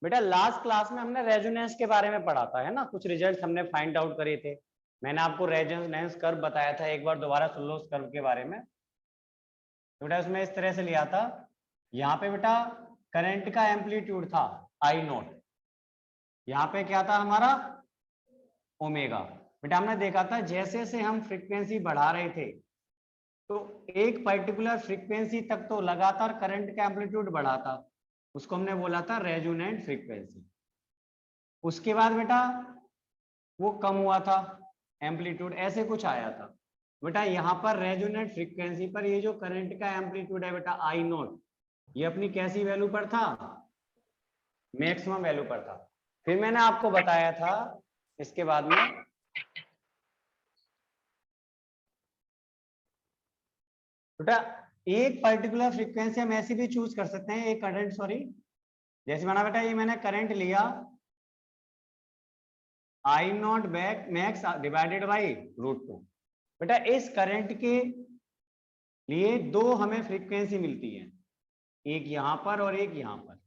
बेटा last class में हमने रेजोनेंस के बारे में पढ़ा था, है ना, कुछ रिजल्ट हमने फाइंड आउट करे थे। मैंने आपको रेजोनेंस कर्व बताया था, एक बार दोबारा सुन लो उस कर्व के बारे में। तो बेटा उसमें इस तरह से लिया था, यहाँ पे बेटा करंट का एम्पलीट्यूड था आई नॉट, यहाँ पे क्या था हमारा ओमेगा। बेटा हमने देखा था जैसे जैसे हम फ्रीक्वेंसी बढ़ा रहे थे तो एक पर्टिकुलर फ्रीक्वेंसी तक तो लगातार करंट का एम्पलीट्यूड बढ़ा था, उसको हमने बोला था रेजोनेंट फ्रीक्वेंसी। उसके बाद बेटा वो कम हुआ था, एम्पलीट्यूड ऐसे कुछ आया था। बेटा यहाँ पर रेजोनेंट फ्रीक्वेंसी पर ये जो करंट का एम्पलीट्यूड है बेटा आई नॉट, ये अपनी कैसी वैल्यू पर था, मैक्सिमम वैल्यू पर था। फिर मैंने आपको बताया था इसके बाद में बेटा एक पर्टिकुलर फ्रीक्वेंसी हम ऐसी भी चूज कर सकते हैं, एक करंट सॉरी, जैसे माना बेटा ये मैंने करंट लिया I naught back max divided by √2। बेटा इस करंट के लिए दो हमें फ्रीक्वेंसी मिलती है, एक यहां पर और एक यहां पर।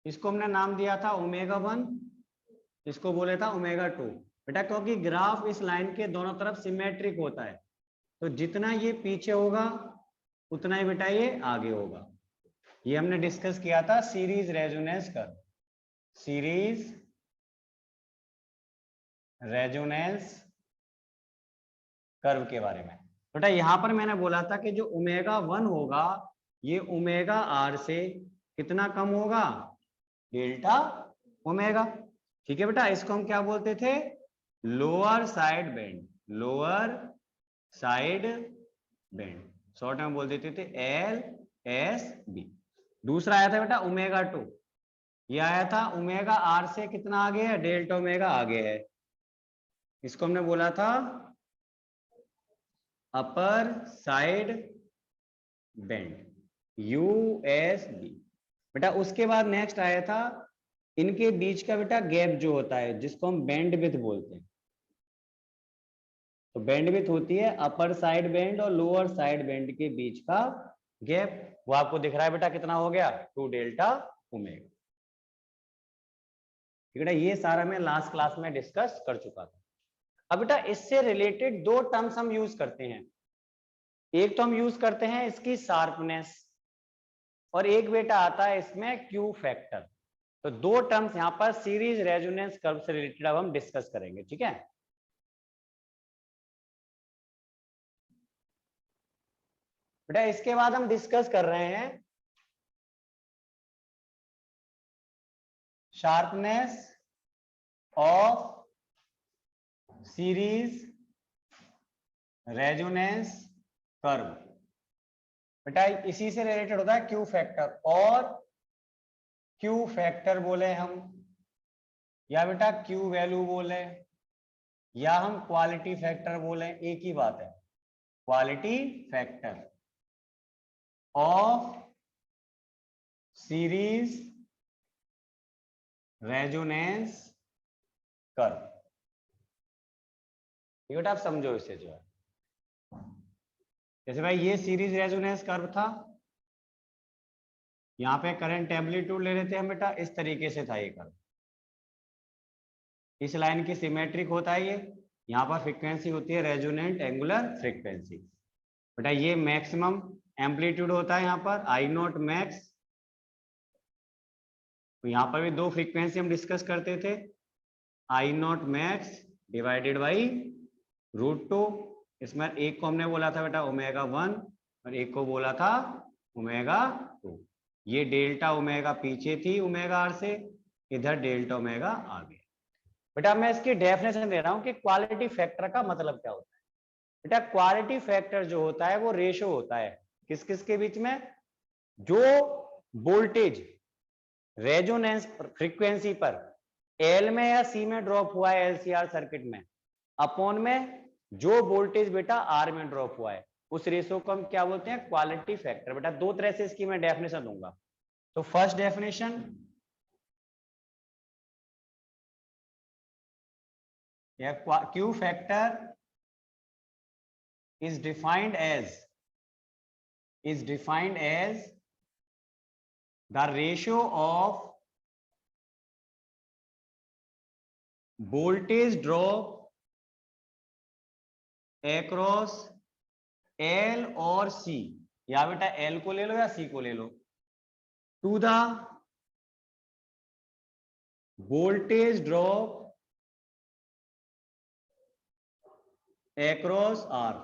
इसको हमने नाम दिया था ω1, इसको बोले था ω2। बेटा क्योंकि ग्राफ इस लाइन के दोनों तरफ सिमेट्रिक होता है, तो जितना ये पीछे होगा उतना ही बेटा ये आगे होगा। ये हमने डिस्कस किया था series resonance curve, series resonance curve के बारे में। बेटा यहां पर मैंने बोला था कि जो ω1 होगा ये ω r से कितना कम होगा, डेल्टा ओमेगा। ठीक है बेटा, इसको हम क्या बोलते थे, lower side bend, lower side bend, short में बोल देते थे LSB। दूसरा आया था बेटा ω2, ये आया था ω r से कितना आगे है, डेल्टा ओमेगा आगे है, इसको हमने बोला था अपर साइड बेंड USB। बेटा उसके बाद नेक्स्ट आया था इनके बीच का बेटा गैप जो होता है जिसको हम बैंडविड्थ बोलते हैं। तो बैंडविड्थ होती है अपर साइड बैंड और लोअर साइड बैंड के बीच का गैप, वो आपको दिख रहा है बेटा कितना हो गया, 2 डेल्टा ओमेगा। ठीक है, ये सारा मैं लास्ट क्लास में डिस्कस कर चुका था। अब बेटा इससे रिलेटेड दो टर्म्स हम यूज करते हैं, एक तो हम यूज करते हैं इसकी शार्पनेस और एक बेटा आता है इसमें क्यू फैक्टर। तो दो टर्म्स यहां पर सीरीज रेजोनेंस कर्व से रिलेटेड अब हम डिस्कस करेंगे, ठीक है। बेटा इसके बाद हम डिस्कस कर रहे हैं sharpness of series resonance curve. बेटा इसी से रिलेटेड होता है क्यू फैक्टर, और क्यू फैक्टर बोले हम या बेटा क्यू वैल्यू बोले या हम क्वालिटी फैक्टर बोले, एक ही बात है, quality factor of series resonance curve. ये बेटा आप समझो इसे, जो है जैसे भाई ये सीरीज रेजोनेंस कर्व था, यहाँ पे करंट एम्पलीट्यूड ले रहे थे हम बेटा, इस तरीके से था ये कर्व, इस लाइन की सिमेट्रिक होता है ये, यहाँ पर फ्रीक्वेंसी होती है रेजोनेंट एंगुलर फ्रीक्वेंसी। बेटा ये मैक्सिमम एम्पलीट्यूड होता है यहाँ पर आई नॉट मैक्स। तो यहाँ पर भी दो फ्रीक्वेंसी हम डिस्कस करते थे, आई नॉट मैक्स डिवाइडेड बाई √2। इसमें एक को हमने बोला था बेटा ω1 और एक को बोला था ω2। ये डेल्टा ओमेगा पीछे थी ω से, इधर डेल्टा ओमेगा आ गया। बेटा मैं इसकी डेफिनेशन दे रहा हूं कि क्वालिटी फैक्टर का मतलब क्या होता है। बेटा क्वालिटी फैक्टर जो होता है वो रेशो होता है किस किस के बीच में, जो वोल्टेज रेजोनेंस फ्रीक्वेंसी पर एल में या सी में ड्रॉप हुआ है एलसीआर सर्किट में, अपॉन में जो वोल्टेज बेटा आर में ड्रॉप हुआ है, उस रेशो को हम क्या बोलते हैं, क्वालिटी फैक्टर। बेटा दो तरह से इसकी मैं डेफिनेशन दूंगा। तो first definition, Q factor is defined as the ratio of voltage drop across L और सी, या बेटा एल को ले लो या सी को ले लो, to the voltage drop across R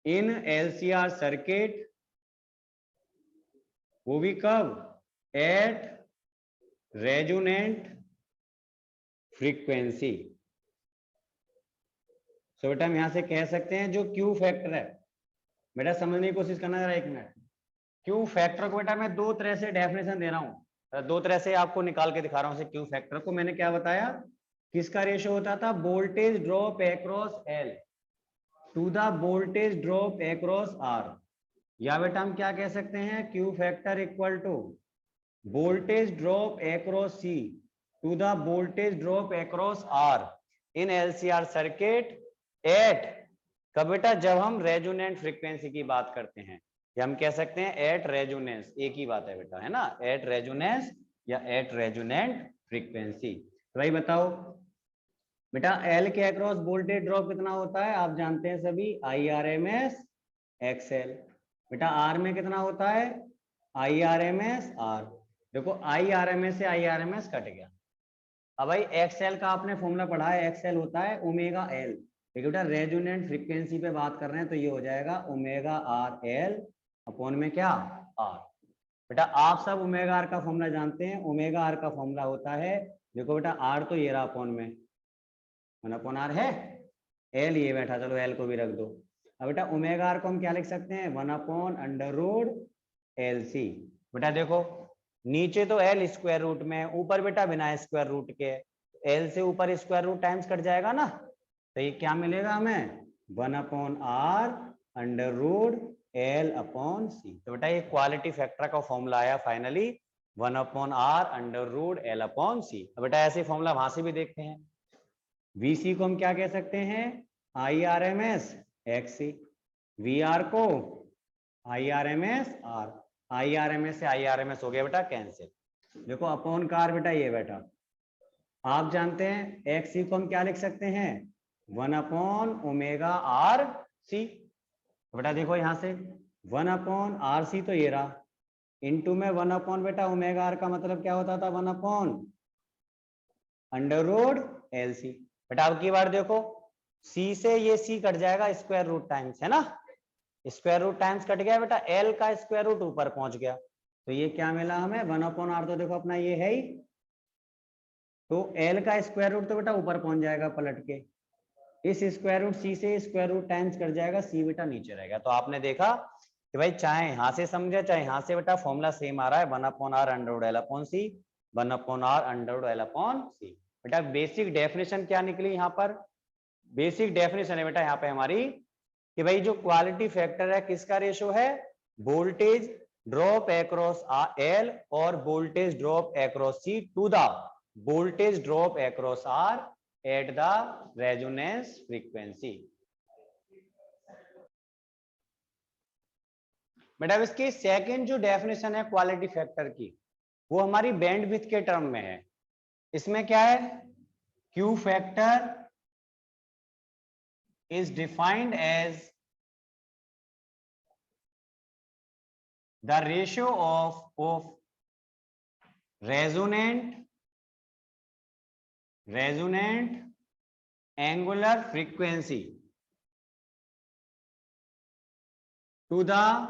in LCR circuit, वो भी कब, at resonant frequency। सो बेटा हम यहां से कह सकते हैं जो Q फैक्टर है, बेटा समझने की कोशिश करना जरा एक मिनट। Q फैक्टर को बेटा मैं दो तरह से डेफिनेशन दे रहा हूं, दो तरह से आपको निकाल के दिखा रहा हूं। Q फैक्टर को मैंने क्या बताया, किसका रेशियो होता था, voltage drop across L to the voltage drop across R, या बेटा हम क्या कह सकते हैं, Q factor equal to voltage drop across C to the voltage drop across R in LCR circuit at, कब बेटा, जब हम रेजोनेंट फ्रीक्वेंसी की बात करते हैं, या हम कह सकते हैं एट रेजोनेंस, एक ही बात है बेटा, है ना, एट रेजोनेंस या एट रेजोनेंट फ्रीक्वेंसी। तो भाई बताओ बेटा एल के अक्रॉस वोल्टेज ड्रॉप कितना होता है, आप जानते हैं सभी, I R M S X L. बेटा आर में कितना होता है, I R M S R. देखो आई आर एम एस से I R M S cut गया। अब भाई एक्सएल का आपने फॉर्मूला पढ़ा है, एक्सएल होता है ओमेगा एल, लेकिन बेटा रेजोनेंट फ्रीक्वेंसी पे बात कर रहे हैं तो ये हो जाएगा ओमेगा आर एल अपॉन में क्या, आर। बेटा आप सब ओमेगा आर का फॉर्मूला जानते हैं, ओमेगा आर का फॉर्मूला होता है, देखो बेटा आर तो ये रहा अपॉन में 1/r है, एल ये बैठा, चलो एल को भी रख दो। अब बेटा ओमेगा आर को हम क्या लिख सकते हैं, 1/√LC। बेटा देखो नीचे तो एल स्क्वायर रूट में, ऊपर बेटा बिना स्क्वायर रूट के, एल से ऊपर स्क्वायर रूट टाइम्स कट जाएगा ना, तो ये क्या मिलेगा हमें, 1/√L/C। तो बेटा ये क्वालिटी फैक्टर का फॉर्मूला आया फाइनली 1/√L/C। अब बेटा ऐसे फॉर्मूला वहां से भी देखते हैं, VC को हम क्या कह सकते हैं, IRMS XC, VR को IRMS R, IRMS से IRMS हो गया बेटा कैंसिल। देखो अपॉन कार बेटा ये बेटा आप जानते हैं, XC को हम क्या लिख सकते हैं, 1/ω/RC। बेटा देखो यहां से 1/RC तो ये रहा, इंटू में 1/ बेटा ओमेगा आर का मतलब क्या होता था, 1/√LC। बेटा अब की बार देखो C से ये C कट जाएगा, स्क्वायर रूट टाइम्स, है ना, स्क्वायर रूट टाइम्स कट गया बेटा, L का स्क्वायर रूट ऊपर पहुंच गया, तो ये क्या मिला हमें, 1/R। तो देखो अपना ये है ही, तो L का स्क्वायर रूट तो बेटा ऊपर पहुंच जाएगा पलट के, इस स्क्वायर रूट C से स्क्वायर रूट टाइम्स कट जाएगा, C बेटा नीचे रहेगा। तो आपने देखा कि भाई चाहे यहां से समझे चाहे यहां से, बेटा फॉर्मूला सेम आ रहा है, 1/R√L/C, 1/R√L/C। बेटा बेसिक डेफिनेशन क्या निकली यहाँ पर, बेसिक डेफिनेशन है बेटा यहाँ पे हमारी कि भाई जो क्वालिटी फैक्टर है किसका रेशो है, वोल्टेज ड्रॉप एक्रॉस एल और voltage drop across C to the voltage drop across R at the resonance frequency. बेटा इसकी सेकंड जो डेफिनेशन है क्वालिटी फैक्टर की, वो हमारी बैंडविड्थ के टर्म में है। इसमें क्या है, Q factor is defined as the ratio of resonant angular frequency to the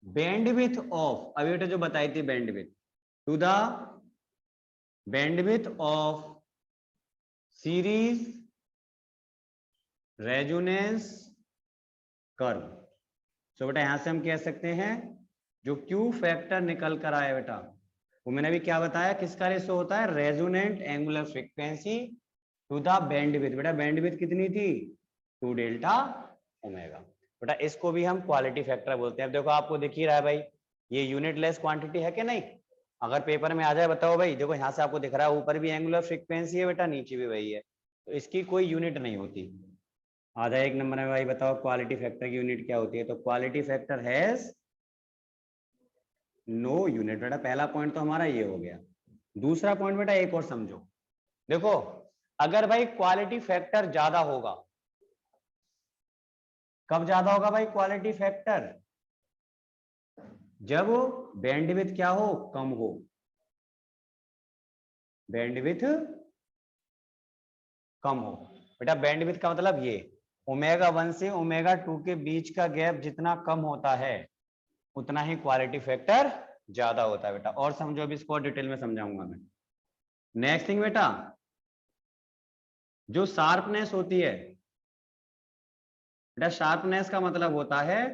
bandwidth of, अभी बेटा जो बताई थी bandwidth, to the bandwidth of series resonance curve. So बेटा यहां से हम कह सकते हैं जो क्यू फैक्टर निकल कर आया बेटा, वो मैंने भी क्या बताया, किसका रेशो होता है, resonant angular frequency to the bandwidth. बेटा बैंडविड्थ कितनी थी, 2 डेल्टा ओमेगा। बेटा इसको भी हम क्वालिटी फैक्टर बोलते हैं। अब देखो आपको दिख ही रहा है भाई, ये यूनिटलेस क्वांटिटी है कि नहीं, अगर पेपर में आ जाए बताओ भाई, देखो यहाँ से आपको दिख रहा है ऊपर भी एंगुलर फ्रीक्वेंसी है बेटा, नीचे भी वही है, तो इसकी कोई यूनिट नहीं होती। आधा एक नंबर में भाई बताओ क्वालिटी फैक्टर की यूनिट क्या होती है, तो quality factor has no unit. बेटा पहला पॉइंट तो हमारा ये हो गया। दूसरा पॉइंट बेटा एक और समझो, देखो अगर भाई क्वालिटी फैक्टर ज्यादा होगा, कब ज्यादा होगा भाई क्वालिटी फैक्टर? जब बैंडविड्थ क्या हो, कम हो। बैंडविड्थ कम हो। बेटा बैंडविड्थ का मतलब ये, ओमेगा 1 से ओमेगा 2 के बीच का गैप जितना कम होता है उतना ही क्वालिटी फैक्टर ज्यादा होता है बेटा। और समझो, अभी इसको डिटेल में समझाऊंगा मैं। नेक्स्ट थिंग बेटा, जो शार्पनेस होती है बेटा, शार्पनेस का मतलब होता है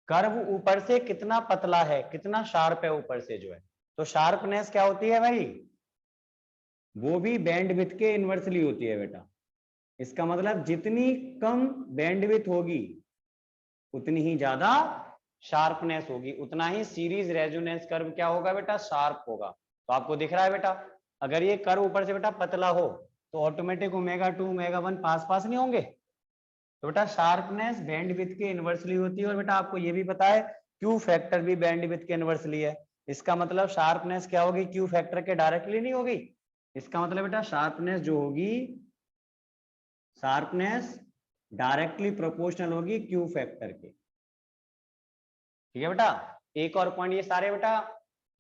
कर्व ऊपर से कितना पतला है, कितना शार्प है ऊपर से जो है। तो शार्पनेस क्या होती है भाई, वो भी बैंडविड्थ के इनवर्सली होती है बेटा। इसका मतलब जितनी कम बैंडविड्थ होगी उतनी ही ज्यादा शार्पनेस होगी, उतना ही सीरीज रेजोनेंस कर्व क्या होगा बेटा, शार्प होगा। तो आपको दिख रहा है बेटा, अगर ये कर्व ऊपर से बेटा पतला हो तो ऑटोमेटिक ओमेगा 2 ओमेगा 1 पास पास नहीं होंगे। तो बेटा शार्पनेस बैंडविड्थ के इनवर्सली होती है। और बेटा आपको ये भी पता है क्यू फैक्टर भी बैंडविड्थ के इनवर्सली है। इसका मतलब शार्पनेस क्या होगी, क्यू फैक्टर के डायरेक्टली नहीं होगी। इसका मतलब बेटा शार्पनेस जो होगी, शार्पनेस डायरेक्टली प्रोपोर्शनल होगी क्यू फैक्टर के। ठीक है बेटा, एक और पॉइंट, ये सारे बेटा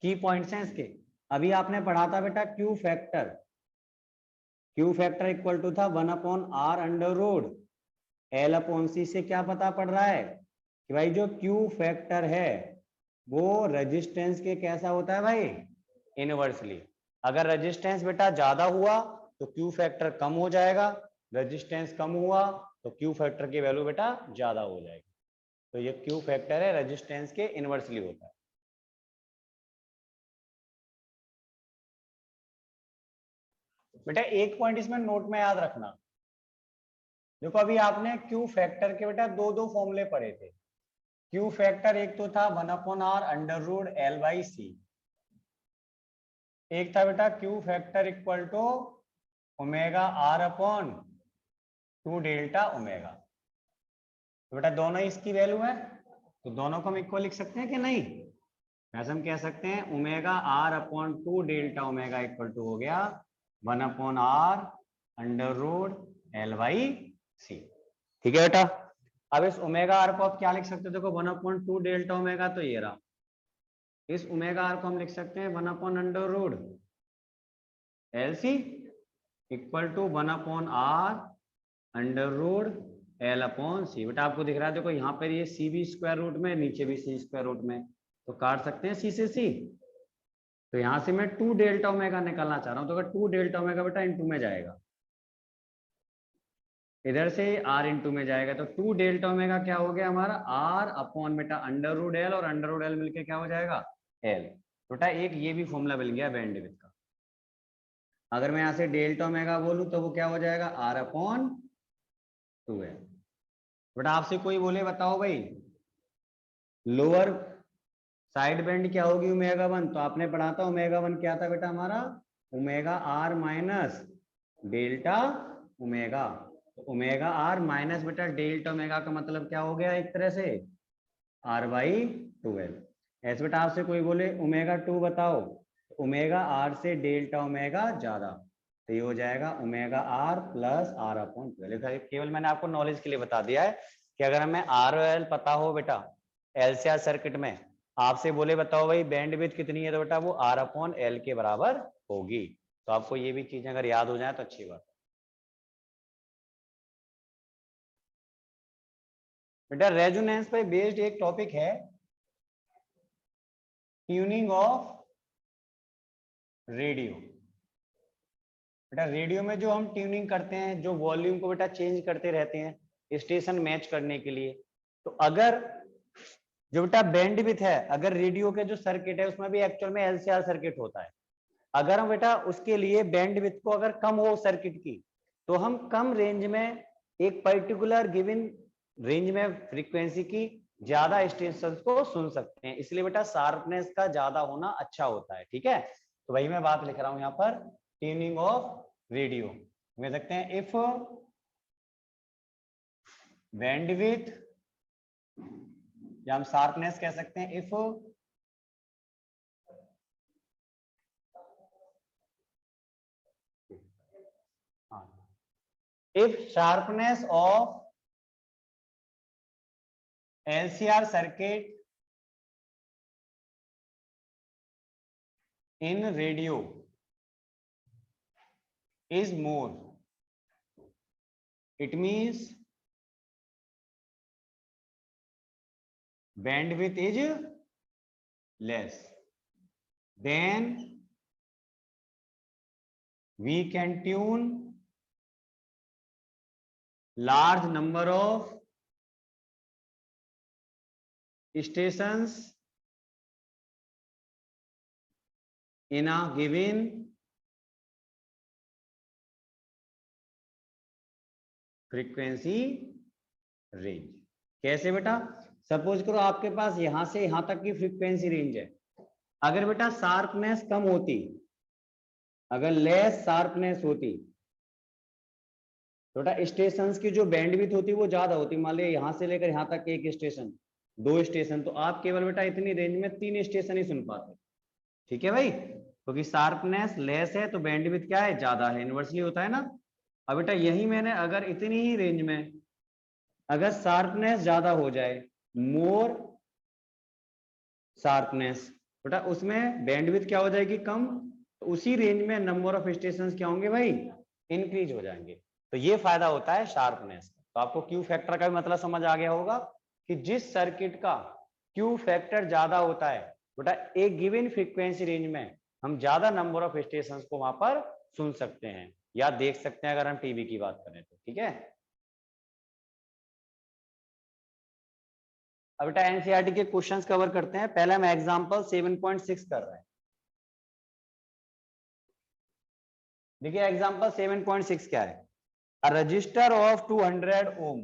की पॉइंट्स हैं इसके। अभी आपने पढ़ा था बेटा Q factor, Q factor equal to था 1/r under root L upon C. से क्या पता पड़ रहा है कि भाई जो क्यू फैक्टर है वो रेजिस्टेंस के कैसा होता है भाई, इनवर्सली। अगर रेजिस्टेंस बेटा ज्यादा हुआ तो क्यू फैक्टर कम हो जाएगा, रेजिस्टेंस कम हुआ तो क्यू फैक्टर की वैल्यू बेटा ज्यादा हो जाएगी। तो ये क्यू फैक्टर है, रेजिस्टेंस के इनवर्सली होता है। बेटा एक पॉइंट इसमें नोट में याद रखना, देखो अभी आपने क्यू फैक्टर के बेटा दो दो फॉर्मूले पढ़े थे। क्यू फैक्टर एक तो था 1/r under root L by C, एक था बेटा Q factor equal to omega R upon 2 delta omega. तो बेटा दोनों ही इसकी वैल्यू है, तो दोनों को हम इक्वल लिख सकते हैं कि नहीं? वैसे हम कह सकते हैं omega R upon 2 delta omega equal to हो गया 1/r under root L by C. ठीक है बेटा, अब इस ओमेगा आर को आप क्या लिख सकते हो, देखो 1/2 डेल्टा ओमेगा तो ये रहा, इस ओमेगा आर को हम लिख सकते हैं 1 under root L C equal to 1/r under root L upon C. बेटा आपको दिख रहा है देखो यहाँ पर ये सी भी स्क्वायर रूट में, नीचे भी सी स्क्वायर रूट में, तो काट सकते हैं सी से सी। तो यहां से मैं 2 डेल्टा ओमेगा निकालना चाह रहा हूं, तो अगर 2 डेल्टा ओमेगा बेटा इंटू में जाएगा, इधर से आर इंटू में जाएगा, तो 2 डेल्टा ओमेगा क्या हो गया हमारा, आर अपॉन बेटा अंडर रूट एल, और अंडर रूट एल मिलके क्या हो जाएगा, एल। बेटा एक ये भी फॉर्मूला मिल गया बैंडविड्थ का। अगर मैं यहां से डेल्टा ओमेगा बोलूं तो वो क्या हो जाएगा, आर अपॉन 2एल। बेटा आपसे कोई बोले बताओ भाई लोअर साइड बैंड क्या होगी ओमेगा 1, तो आपने पढ़ा था ओमेगा 1 क्या था बेटा हमारा, omega R minus delta omega. Omega R minus बेटा डेल्टा ओमेगा का मतलब क्या हो गया, एक तरह से आर बाई 12। ऐसे बेटा आपसे कोई बोले ओमेगा 2 बताओ, ओमेगा आर से डेल्टा ओमेगा ज्यादा, तो ये हो जाएगा omega R plus R upon 12। केवल मैंने आपको नॉलेज के लिए बता दिया है कि अगर हमें आर और एल पता हो बेटा एलसीआर सर्किट में, आपसे बोले बताओ भाई बैंडविड्थ कितनी है, तो बेटा वो आर अपॉन एल के बराबर होगी। तो आपको ये भी चीजें अगर याद हो जाए तो अच्छी बात। बेटा रेजोनेंस पे बेस्ड एक टॉपिक है ट्यूनिंग ऑफ रेडियो। बेटा रेडियो में जो हम ट्यूनिंग करते हैं, जो वॉल्यूम को बेटा चेंज करते रहते हैं स्टेशन मैच करने के लिए, तो अगर जो बेटा बैंडविड्थ है, अगर रेडियो के जो सर्किट है उसमें भी एक्चुअल में एलसीआर सर्किट होता है, अगर हम बेटा उसके लिए बैंडविड्थ को अगर कम हो सर्किट की, तो हम कम रेंज में एक पर्टिकुलर गिवन रेंज में फ्रीक्वेंसी की ज्यादा स्टेशंस को सुन सकते हैं। इसलिए बेटा शार्पनेस का ज्यादा होना अच्छा होता है। ठीक है, तो वही मैं बात लिख रहा हूं यहाँ पर, ट्यूनिंग ऑफ रेडियो कह सकते हैं इफ बैंडविड्थ, या हम शार्पनेस कह सकते हैं if if sharpness of LCR circuit in radio is more, it means bandwidth is less, then we can tune large number of stations in a given frequency range. कैसे बेटा? Suppose करो आपके पास यहां से यहां तक की फ्रीक्वेंसी रेंज है, अगर बेटा शार्पनेस कम होती, अगर लेस शार्पनेस होती तो बेटा स्टेशंस की जो बैंडविड्थ होती वो ज्यादा होती, मान लीजिए यहां से लेकर यहां तक एक स्टेशन, 2 स्टेशन, तो आप केवल बेटा इतनी रेंज में 3 स्टेशन ही सुन पाते। ठीक है भाई, क्योंकि शार्पनेस लेस है तो बैंडविड्थ क्या है, ज्यादा है, इनवर्सली होता है ना। अब बेटा यही मैंने अगर इतनी ही रेंज में अगर शार्पनेस ज्यादा हो जाए, मोर शार्पनेस, बेटा उसमें बैंडविड्थ क्या हो जाएगी, कम, तो उसी रेंज में नंबर ऑफ स्टेशंस क्या होंगे भाई, इंक्रीज हो जाएंगे। तो ये फायदा होता है शार्पनेस का। तो आपको क्यू फैक्टर का भी मतलब समझ आ गया होगा कि जिस सर्किट का क्यू फैक्टर ज्यादा होता है बेटा एक गिवन फ्रीक्वेंसी रेंज में हम ज्यादा नंबर ऑफ स्टेशंस को वहां पर सुन सकते हैं या देख सकते हैं, अगर हम टीवी की बात करें तो। ठीक है, अब बेटा एनसीईआरटी के क्वेश्चंस कवर करते हैं। पहले हम एग्जांपल 7.6 कर रहे हैं। देखिए एग्जांपल 7.6 क्या है, a resistor of 200 ohm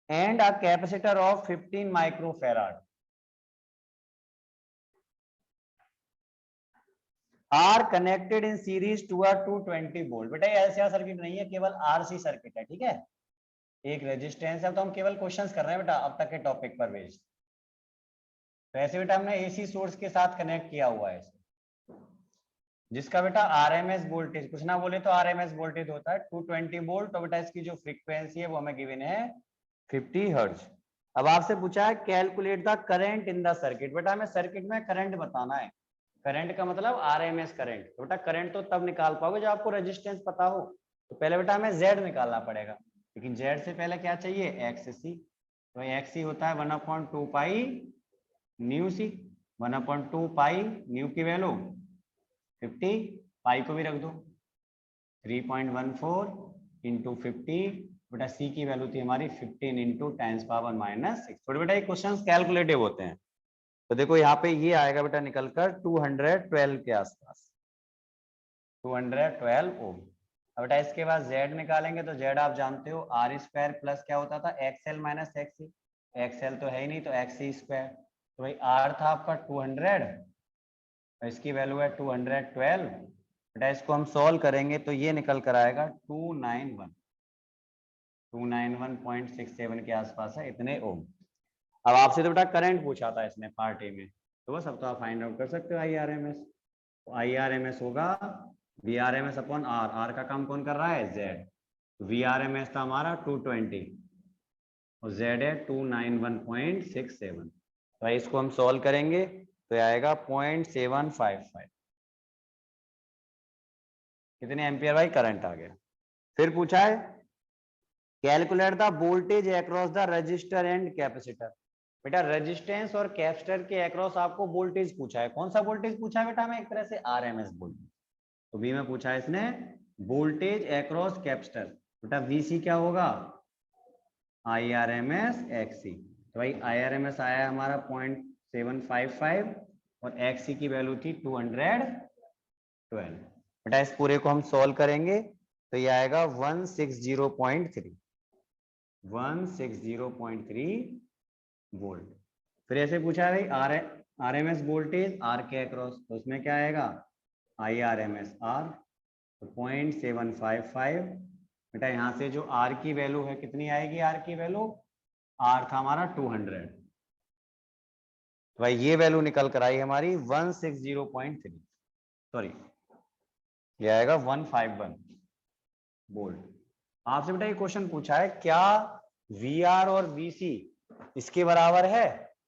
and a capacitor of 15 microfarad are connected in series to a 220 volt। बेटा ये एलसीआर सर्किट नहीं है, केवल आरसी सर्किट है। ठीक है, एक रेजिस्टेंस है, तो हम केवल क्वेश्चंस कर रहे हैं बेटा अब तक के टॉपिक पर बेस्ड। तो ऐसे बेटा हमने एसी सोर्स के साथ कनेक्ट किया हुआ है, जिसका बेटा आरएमएस वोल्टेज, कुछ ना बोले तो आरएमएस वोल्टेज होता है 220 वोल्ट। तो बेटा इसकी जो फ्रीक्वेंसी है वो हमें गिवन है 50 हर्ट्ज। अब आपसे पूछा है calculate the current in the circuit. बेटा हमें सर्किट में करंट बताना है, करंट का मतलब आरएमएस करंट। तो बेटा करंट तो तब निकाल पाओगे जब आपको रेजिस्टेंस पता हो। तो पहले बेटा हमें जेड निकालना पड़ेगा, लेकिन जेड से पहले क्या चाहिए, एक्ससी। तो एक्ससी होता है 1/2 पाई न्यू सी, 1/2 पाई न्यू की वैल्यू 50, पाई को भी रख दो, 3.14 इंटू 50, बेटा सी की वैल्यू थी हमारी 15 इंटू 10⁻⁻6। थोड़े बेटा ये क्वेश्चंस कैलकुलेटिव होते हैं। तो देखो यहाँ पे ये आएगा बेटा निकलकर 212 के आसपास, 212 ओम। अब बेटा इसके बाद Z निकालेंगे तो Z आप जानते हो आर स्क्वायर प्लस क्या होता था, एक्सएल माइनस एक्ससी। एक्सएल तो है ही नहीं तो एक्ससी स्क्वायर। तो भाई आर था आपका 200, इसकी वैल्यू है 212। बेटा इसको हम सॉल्व करेंगे तो ये निकल कर आएगा 291.67 के आसपास है, इतने ओम। अब आपसे तो बेटा करंट पूछा था इसने पार्ट ए में, तो बस अब तो आप फाइंड आउट कर सकते हो आईआरएमएस। तो आईआरएमएस होगा वीआरएमएस अपॉन आर, आर का काम कौन कर रहा है, जेड। वीआरएमएस था हमारा 220 और जेड है 291.67। तो इसको हम सॉल्व करेंगे तो आएगा 0.755, कितने एम्पियर भाई करंट आ गया। फिर पूछा है calculate the voltage across the register and capacitor. बेटा रेजिस्टेंस और कैपेसिटर के अक्रॉस आपको वोल्टेज पूछा है, कौन सा वोल्टेज पूछा है बेटा हमें, एक तरह से आरएमएस वोल्टेज। तो बी में पूछा है इसने वोल्टेज अक्रॉस कैपेसिटर, बेटा वीसी क्या होगा, आईआरएमएस एक्ससी। तो भाई आईआरएमएस आया हमारा 0.755 और एक्ससी की वैल्यू थी 212। बेटा इस पूरे को हम सॉल्व करेंगे तो ये आएगा 160.3 वोल्ट। फिर ऐसे पूछा है भाई आरएमएस वोल्टेज आर के अक्रॉस, तो उसमें क्या आएगा आईआरएमएस आर, तो 0.755। बेटा यहाँ से जो आर की वैल्यू है कितनी आएगी, आर की वैल्यू, आर था हमारा 200, तो भाई ये वैल्यू निकल कर आई हमारी 160.3, सॉरी ये आएगा 151 वोल्ट। आपसे बेटा ये क्वेश्चन पूछा है क्या VR और VC इसके बराबर है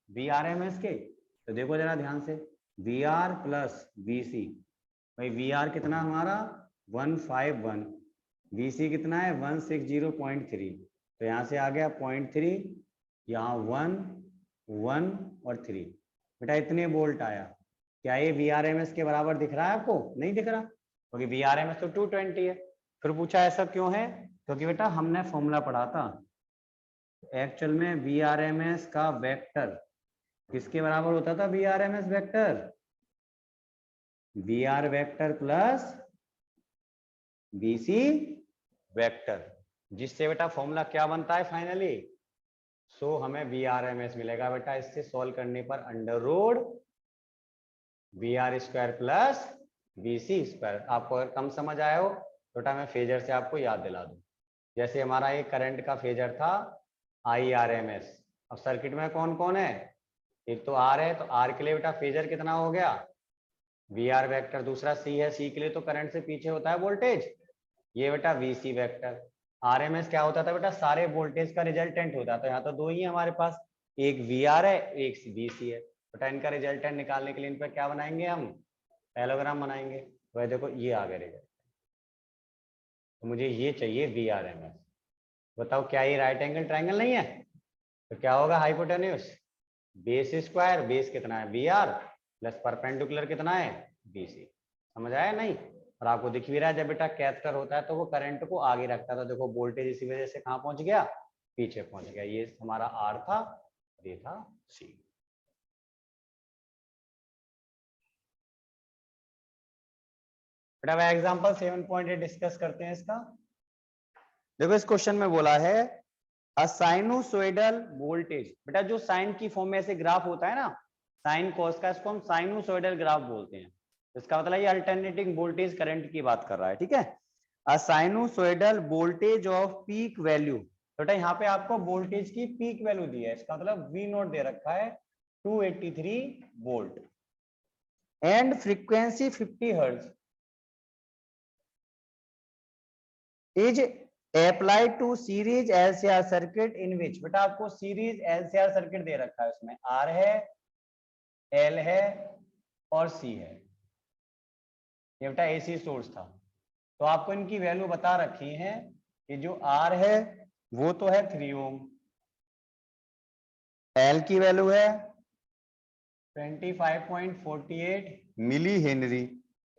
VRMS के, तो देखो जरा ध्यान से, VR प्लस VC, भाई VR कितना हमारा 151, VC कितना है 160.3, तो यहाँ से आ गया 0.3, यहाँ 1, 1 और 3, बेटा इतने वोल्ट आया। क्या ये VRMS के बराबर दिख रहा है आपको? नहीं दिख रहा, क्योंकि VRMS तो 220 है। फिर पूछा ऐसा क्यों है, क्योंकि बेटा हमने फॉर्मूला पढ़ा था एक्चुअल में VRMS का वेक्टर किसके बराबर होता था? VRMS vector, VR vector plus VC vector, जिससे बेटा फॉर्मूला क्या बनता है फाइनली, सो हमें VRMS मिलेगा बेटा इससे सॉल्व करने पर under root VR square plus VC square. आपको अगर कम समझ आया हो तो बेटा मैं फेजर से आपको याद दिला दूं। जैसे हमारा एक करंट का फेजर था IRMS, अब सर्किट में कौन कौन है, एक तो R है, तो R के लिए बेटा फेजर कितना हो गया VR वेक्टर, दूसरा C है, C के लिए तो करंट से पीछे होता है वोल्टेज, ये बेटा VC वेक्टर। RMS क्या होता था बेटा, सारे वोल्टेज का रिजल्टेंट होता है, तो यहाँ तो दो ही है हमारे पास, एक VR है एक VC है, बेटा इनका रिजल्टेंट निकालने के लिए इन पर क्या बनाएंगे हम, पैरेललोग्राम बनाएंगे। वह देखो ये आ गया रिजल्ट, तो मुझे ये चाहिए VRMS। बताओ क्या ये राइट एंगल ट्रायंगल नहीं है, तो क्या होगा हाइपोटेन्यूस, बेस स्क्वायर, बेस कितना है VR प्लस परपेंडिकुलर कितना है BC। समझ आया नहीं? और आपको दिख भी रहा है जब बेटा कैपेसिटर होता है तो वो करंट को आगे रखता था, देखो वोल्टेज इसी वजह से कहाँ पहुंच गया, पीछे पहुंच गया। ये हमारा R था, ये था C। बेटा एग्जांपल 7.8 डिस्कस करते हैं इसका। देखो इस क्वेश्चन में बोला है अ साइनोसॉइडल वोल्टेज, बेटा जो साइन की फॉर्म में ऐसे ग्राफ होता है ना, साइन कॉस का, इसको हम साइनोसॉइडल ग्राफ बोलते हैं। इसका मतलब ये अल्टरनेटिंग वोल्टेज करंट की बात कर रहा है, ठीक है। A sinusoidal voltage of peak value, बेटा यहाँ पे आपको वोल्टेज की पीक वैल्यू दी है, इसका मतलब V0 दे रखा है 283 volt and frequency 50 hertz is applied to series LCR circuit in which, बेटा आपको सीरीज LCR सर्किट दे रखा है, उसमें R है, L है और C है, ये बेटा AC सोर्स था, तो आपको इनकी वैल्यू बता रखी है कि जो R है वो तो है 3 ओम, L की वैल्यू है 25.48 मिली हेनरी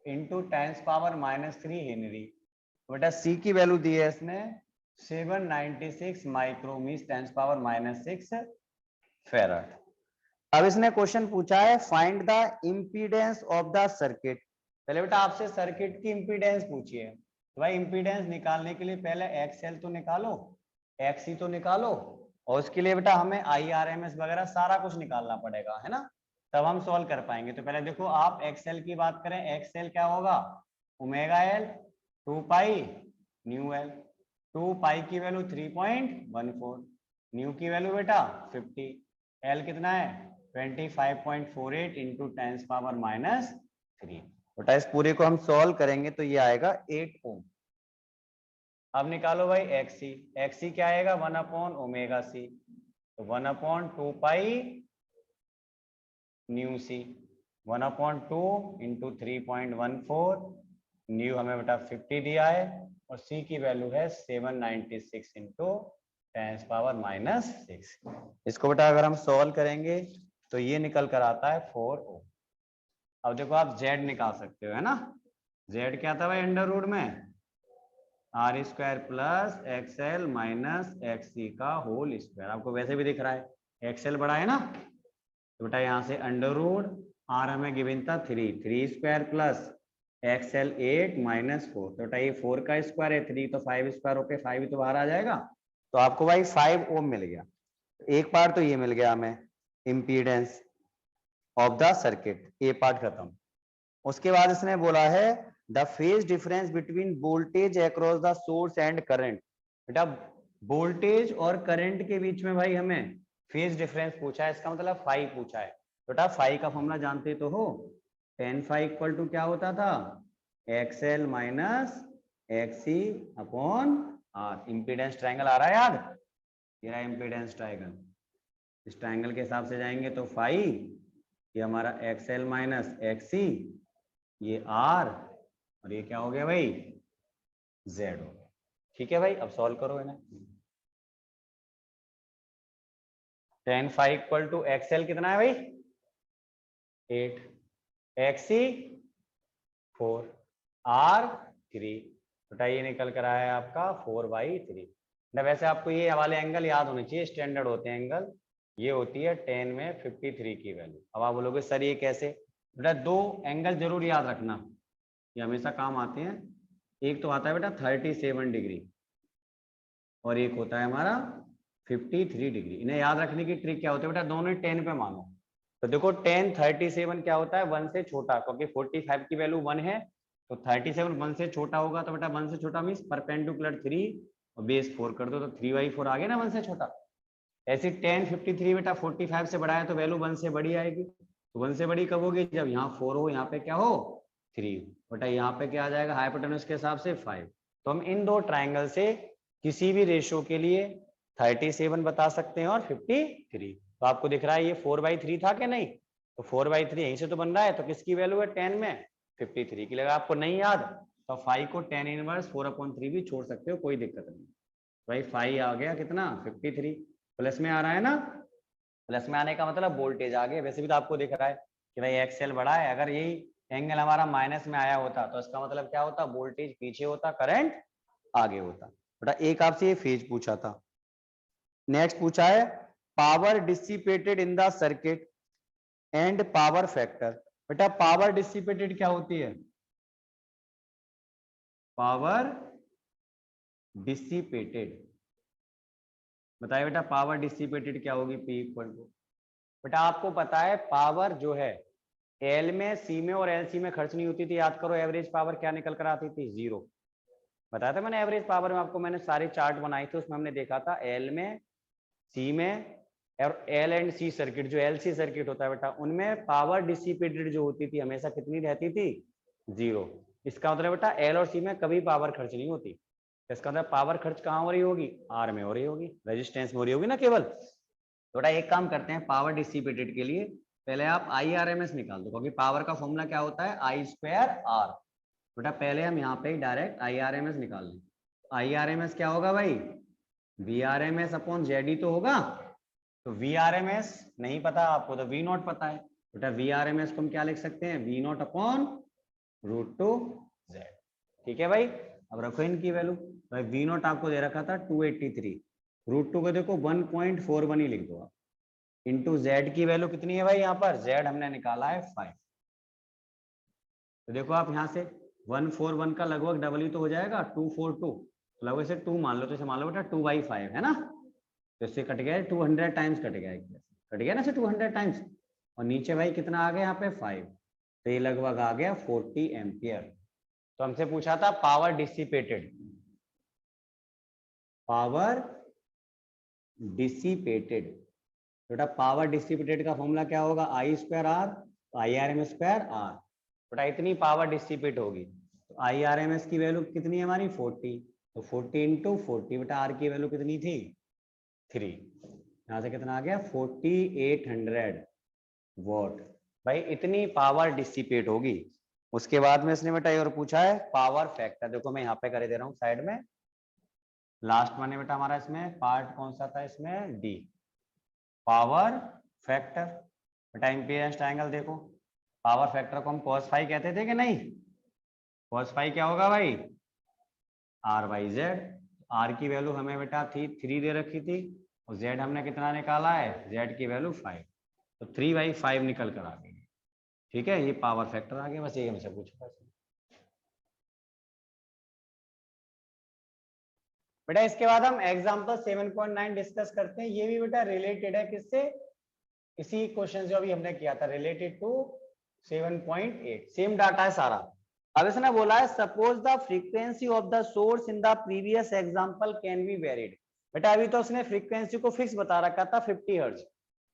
इंटू 10⁻³ हेनरी, बेटा C की वैल्यू दी है इसने 796 माइक्रो मीन्स 10⁻⁻6 फेराड। अब इसने क्वेश्चन पूछा है find the impedance of the circuit. पहले बेटा आपसे सर्किट की इम्पीडेंस पूछी है, तो भाई इम्पीडेंस निकालने के लिए पहले XL तो निकालो, XC तो निकालो, और उसके लिए बेटा हमें IRMS वगैरह सारा कुछ निकालना पड़ेगा, है ना, तब हम सॉल्व कर पाएंगे। तो पहले देखो आप XL की बात करें, XL क्या होगा omega L 2 pi nu L, 2 पाई की वैल्यू 3.14, न्यू की वैल्यू बेटा 50, L कितना है 25.48 इंटू 10⁻⁻3, बेटा इस पूरे को हम सॉल्व करेंगे तो ये आएगा 8 ओम। अब निकालो भाई XC, XC क्या आएगा 1/ओमेगा C, तो 1/2 pi nu C, 1/2 into 3.14, new हमें बेटा 50 दिया है, और C की वैल्यू है 796 इंटू 10⁻⁻6। इसको बेटा अगर हम सॉल्व करेंगे तो ये निकल कर आता है 4 ओम। अब देखो आप Z निकाल सकते हो, है ना, Z क्या था भाई अंडर रूट में R² plus XL minus XC का होल स्क्वायर, आपको वैसे भी दिख रहा है XL बड़ा है ना, तो बेटा यहाँ से अंडर रूट R हमें गिवन था 3² प्लस XL 8 माइनस 4, तो बेटा ये 4 का स्क्वायर है, 3 तो 5 स्क्वायर होके 5 तो बाहर आ जाएगा, तो आपको भाई 5 ओम मिल गया। एक पार्ट तो ये मिल गया हमें इम्पीडेंस ऑफ द सर्किट, ये पार्ट खत्म। उसके बाद इसने बोला है the phase difference between voltage across the source and current, बेटा वोल्टेज और करंट के बीच में भाई हमें फेज डिफरेंस पूछा है, इसका मतलब फाई पूछा है। बेटा फाई का फॉर्मूला जानते तो हो, tan phi इक्वल टू क्या होता था XL minus XC upon R। Impedance triangle आ रहा है याद, ये रहा इम्पीडेंस ट्रायंगल। इस ट्रायंगल के हिसाब से जाएंगे तो फाई, ये हमारा XL माइनस XC, ये R, और ये क्या हो गया भाई, Z हो गया। ठीक है भाई, अब सॉल्व करो इन्हें। tan phi equal to XL कितना है भाई 8, XC 4, R 3, बेटा ये निकल कर आया आपका 4/3। वैसे आपको ये वाले एंगल याद होने चाहिए, स्टैंडर्ड होते हैं एंगल। ये होती है tan में 53 की वैल्यू। अब आप बोलोगे सर ये कैसे, बेटा दो एंगल जरूर याद रखना, ये हमेशा काम आते हैं। एक तो आता है बेटा 37 डिग्री और एक होता है हमारा 53 डिग्री। इन्हें याद रखने की ट्रिक क्या होती है बेटा, दोनों 10 पे मानो। तो देखो tan 37 क्या होता है 1 से छोटा, क्योंकि 45 की वैल्यू 1 है, तो 37 1 से छोटा होगा, तो बेटा 1 से छोटा मीन्स परपेंडिकुलर 3 और बेस 4 कर दो, तो 3/4 आ गया ना 1 से छोटा। ऐसे tan 53 बेटा 45 से बड़ा है, तो वैल्यू 1 से बड़ी आएगी। तो 1 से बड़ी कब होगी, जब यहाँ 4 हो, यहाँ पे क्या हो 3, बेटा यहाँ पे क्या आ जाएगा हाइपोटेन्यूज के हिसाब से 5। तो हम इन दो ट्राइंगल से किसी भी रेशो के लिए 37 बता सकते हैं और 53। तो आपको दिख रहा है ये 4/3 था कि नहीं, तो 4/3 यहीं से तो बन रहा है, तो किसकी वैल्यू है 10 में 53 की। लगा आपको नहीं याद, तो 5 को tan इनवर्स 4/3 भी छोड़ सकते हो, कोई दिक्कत नहीं। भाई 5 आ गया कितना 53, प्लस में आ रहा है ना, प्लस में आने का मतलब वोल्टेज आ गया। वैसे भी तो आपको दिख रहा है कि भाई XL बड़ा है, अगर यही एंगल हमारा माइनस में आया होता तो इसका मतलब क्या होता, वोल्टेज पीछे होता, करंट आगे होता। बेटा एक आपसे ये फेज पूछा था। नेक्स्ट पूछा है power dissipated in the circuit and power factor. बेटा पावर डिसिपेटेड क्या होती है, पावर डिसिपेटेड बताइए बेटा, पावर डिसिपेटेड क्या होगी, P इक्वल टू, बेटा आपको पता है पावर जो है L में, C में और LC में खर्च नहीं होती थी। याद करो एवरेज पावर क्या निकल कर आती थी, 0। बताया था मैंने एवरेज पावर में आपको, मैंने सारे चार्ट बनाए थे, उसमें हमने देखा था L में, C में और L एंड C सर्किट, जो LC सर्किट होता है बेटा, उनमें पावर डिसिपेटेड जो होती थी हमेशा कितनी रहती थी, 0। इसका मतलब बेटा L और C में कभी पावर खर्च नहीं होती। इसका मतलब पावर खर्च कहाँ हो रही होगी, R में हो रही होगी, रेजिस्टेंस में हो रही होगी ना केवल। थोड़ा एक काम करते हैं, पावर डिसिपेटेड के लिए पहले आप IRMS निकाल दो, क्योंकि पावर का फॉर्मूला क्या होता है I²R। बेटा पहले हम यहाँ पे डायरेक्ट IRMS निकाल लें। IRMS क्या होगा भाई, VRMS अपॉन ZD तो होगा। तो VRMS नहीं पता आपको, तो V0 पता है। बेटा VRMS को हम क्या लिख सकते हैं, V0 अपॉन √2Z। ठीक है भाई, अब रखो इनकी वैल्यू। भाई V0 आपको दे रखा था 283, √2 को देखो 1.41 ही लिख दो आप, इंटू Z की वैल्यू कितनी है भाई, यहाँ पर Z हमने निकाला है 5। तो देखो आप यहाँ से 141 का लगभग डबल ही तो हो जाएगा, 242, लगभग से 2 मान लो, तो इसे मान लो बेटा 2/5 है ना, तो इससे कट गया 200 टाइम्स कट गया, कट गया ना से 200 टाइम्स, और नीचे भाई कितना आ गया यहाँ पे 5, तो ये लगभग आ गया 40 एम्पियर। तो हमसे पूछा था पावर डिसिपेटेड, पावर डिसिपेटेड, बेटा पावर डिसिपेटेड का फॉर्मूला क्या होगा, I²R, तो IRMS²R। बेटा इतनी पावर डिसिपेट होगी, तो IRMS की वैल्यू कितनी है हमारी 40, तो 40 इंटू 40, बेटा R की वैल्यू कितनी थी 3, यहाँ से कितना आ गया 4800 वॉट। भाई इतनी पावर डिसिपेट होगी। उसके बाद में इसने बेटा ये और पूछा है पावर फैक्टर। देखो मैं यहाँ पे कर दे रहा हूँ साइड में, लास्ट में बेटा हमारा इसमें पार्ट कौन सा था, इसमें D, पावर फैक्टर। बेटा इम्पीडेंस ट्रायंगल देखो, पावर फैक्टर को हम cos फाई कहते थे कि नहीं, cos फाई क्या होगा भाई R/Z। R की वैल्यू हमें बेटा थी 3 दे रखी थी, और Z हमने कितना निकाला है, Z की वैल्यू 5, तो 3/5 निकल कर आ गई। ठीक है, ये पावर फैक्टर आ गया, बस ये हमसे पूछा। बेटा इसके बाद हम एग्जांपल 7.9 डिस्कस करते हैं। ये भी बेटा रिलेटेड है किससे, इसी क्वेश्चन जो अभी हमने किया था, रिलेटेड टू 7.8, सेम डाटा है सारा। अब इसने बोला है suppose the frequency of the source in the previous example can be varied. बेटा अभी तो उसने फ्रीक्वेंसी को फिक्स बता रखा था 50 हर्ट्ज,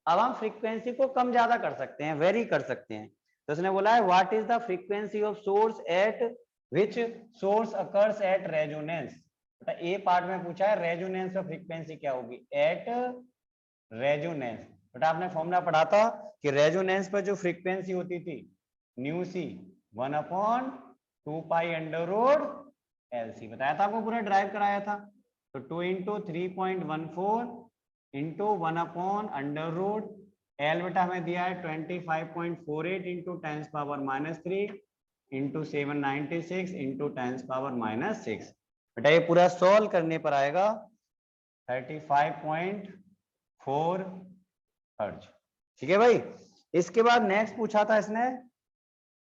अब हम फ्रीक्वेंसी को कम ज्यादा कर सकते हैं, वेरी कर सकते हैं। तो उसने बोला है what is the frequency of source eight which source occurs at resonance. बेटा ए पार्ट में पूछा है रेजोनेंस पे फ्रीक्वेंसी क्या होगी, एट रेजोनेंस। बेटा आपने फॉर्मूला पढ़ा था कि रेजोनेंस पर जो फ्रीक्वेंसी होती थी न्यू सी 1/2 √LC, बताया था आपको, पूरा ड्राइव कराया था। तो 2 × 3.14 इंटू 1/√L बेटा हमें दिया है 25.48 इंटू 10⁻³ इंटू 796 इंटू 10⁻⁻6। बेटा ये पूरा सॉल्व करने पर आएगा 35.4 हर्ट्ज। ठीक है भाई। इसके बाद नेक्स्ट पूछा था इसने,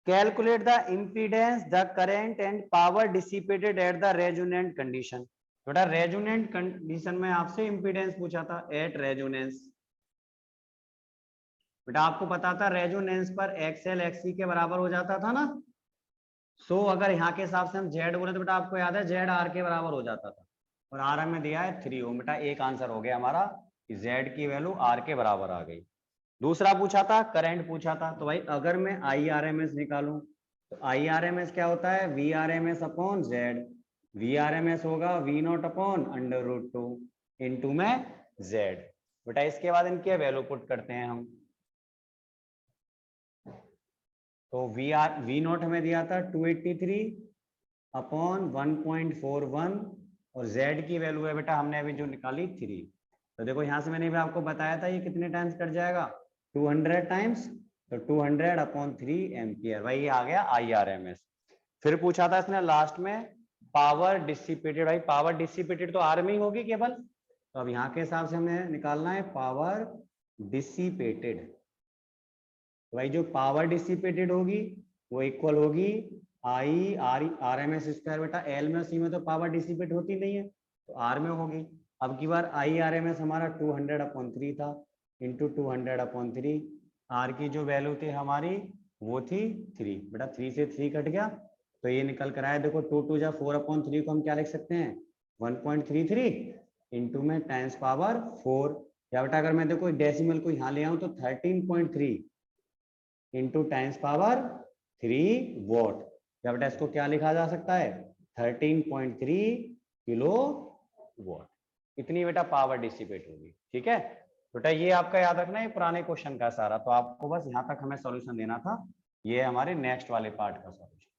calculate the impedance the current and power dissipated at the resonant condition. बेटा रेजोनेंट कंडीशन में आपसे इम्पीडेंस पूछा था एट रेजोनेंस। बेटा आपको पता था रेजोनेंस पर XL XC के बराबर हो जाता था ना। सो अगर यहाँ के हिसाब से हम Z बोले तो बेटा आपको याद है Z R के बराबर हो जाता था, और R हमें दिया है 3 ओम। बेटा एक आंसर हो गया हमारा कि Z की वैल्यू R के बराबर आ गई। दूसरा पूछा था करंट पूछा था, तो भाई अगर मैं IRMS निकालूं तो IRMS क्या होता है, VRMS अपॉन Z। VRMS होगा V0/√2 इंटू में Z। बेटा इसके बाद इनकी वैल्यू पुट करते हैं हम। तो V0 हमें दिया था 283/1.41 और Z की वैल्यू है बेटा हमने अभी जो निकाली 3। तो देखो यहाँ से मैंने भी आपको बताया था ये कितने टाइम्स कट जाएगा, 200 टाइम्स, तो 200/3 एम्पियर। भाई ये आ गया IRMS। फिर पूछा था इसने लास्ट में पावर डिसिपेटेड। भाई पावर डिसिपेटेड तो R में ही होगी केवल, तो अब यहाँ के हिसाब से हमें निकालना है पावर डिसिपेटेड। भाई जो पावर डिसिपेटेड होगी वो इक्वल होगी IRMS²। बेटा L में C में तो पावर डिसिपेट होती नहीं है, तो R में होगी। अब की बार IRMS हमारा 200/3 था, इंटू 200/3। R की जो वैल्यू थी हमारी वो थी 3। बेटा 3 से 3 कट गया, तो ये निकल कर आया। देखो 2 2 4/3 को हम क्या लिख सकते हैं, 1.33 इंटू में 10⁻⁴। या बेटा अगर मैं देखो डेसिमल को यहाँ ले आऊं तो 13.3 इंटू 10⁻³ वॉट। या बेटा इसको क्या लिखा जा सकता है, 13.3 किलो वॉट। इतनी बेटा पावर डिसिपेट होगी। ठीक है बेटा, ये आपका याद रखना है पुराने क्वेश्चन का सारा, तो आपको बस यहाँ तक हमें सॉल्यूशन देना था। ये हमारे नेक्स्ट वाले पार्ट का सॉल्यूशन।